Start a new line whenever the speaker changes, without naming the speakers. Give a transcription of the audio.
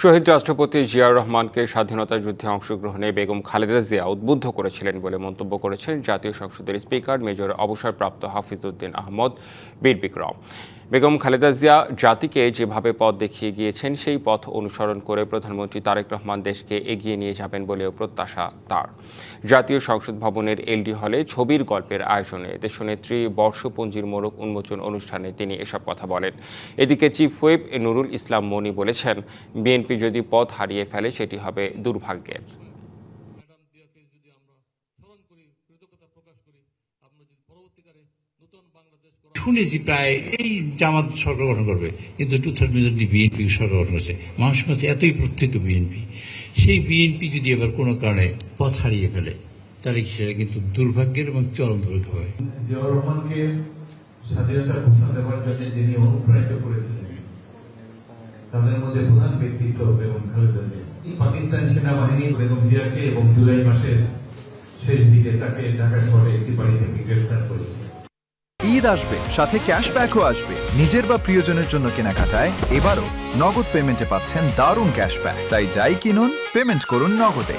শহীদ রাষ্ট্রপতি জিয়াউর রহমানকে স্বাধীনতা যুদ্ধে অংশগ্রহণে বেগম খালেদা জিয়া উদ্বুদ্ধ করেছিলেন বলে মন্তব্য করেছেন জাতীয় সংসদের স্পিকার মেজর অবসরপ্রাপ্ত হাফিজউদ্দিন আহমদ বীর বিক্রম। বেগম খালেদা জিয়া জাতিকে যেভাবে পথ দেখিয়ে গিয়েছেন সেই পথ অনুসরণ করে প্রধানমন্ত্রী তারেক রহমান দেশকে এগিয়ে নিয়ে যাবেন বলেও প্রত্যাশা তার। জাতীয় সংসদ ভবনের এলডি হলে ছবির গল্পের আয়োজনে দেশনেত্রী বর্ষপঞ্জির মোড়ক উন্মোচন অনুষ্ঠানে তিনি এসব কথা বলেন। এদিকে চিফ হুইপ নুরুল ইসলাম মনি বলেছেন, বিএনপি যদি পথ হারিয়ে ফেলে সেটি হবে দুর্ভাগ্যের।
শুনেছি প্রায় এই জামাত সরকার গঠন করবে, কিন্তু 2020 বিএনপি সরকার গঠন করছে। মানুষের কাছে এতই প্রত্যেক বিএনপি, সেই বিএনপি যদি এবার কোনো কারণে পথ হারিয়ে ফেলে তাহলে সেটা কিন্তু দুর্ভাগ্যের এবং চরম দুর্ভাগ্য হয়।
জিয়াউর রহমানকে স্বাধীনতা ঘোষণা দেওয়ার জন্য যিনি অনুপ্রাণিত করেছিলেন তাদের মধ্যে প্রধান ব্যক্তিত্ব বেগম খালেদা জিয়া। পাকিস্তান সেনাবাহিনী বেগম জিয়াকে এবং জুলাই মাসের শেষ দিকে তাকে ঢাকা শহরে একটি বাড়ি থেকে গ্রেফতার করেছে।
ঈদ আসবে, সাথে ক্যাশব্যাকও আসবে। নিজের বা প্রিয়জনের জন্য কেনাকাটায় এবারও নগদ পেমেন্টে পাচ্ছেন দারুণ ক্যাশব্যাক। তাই যাই কিনুন, পেমেন্ট করুন নগদে।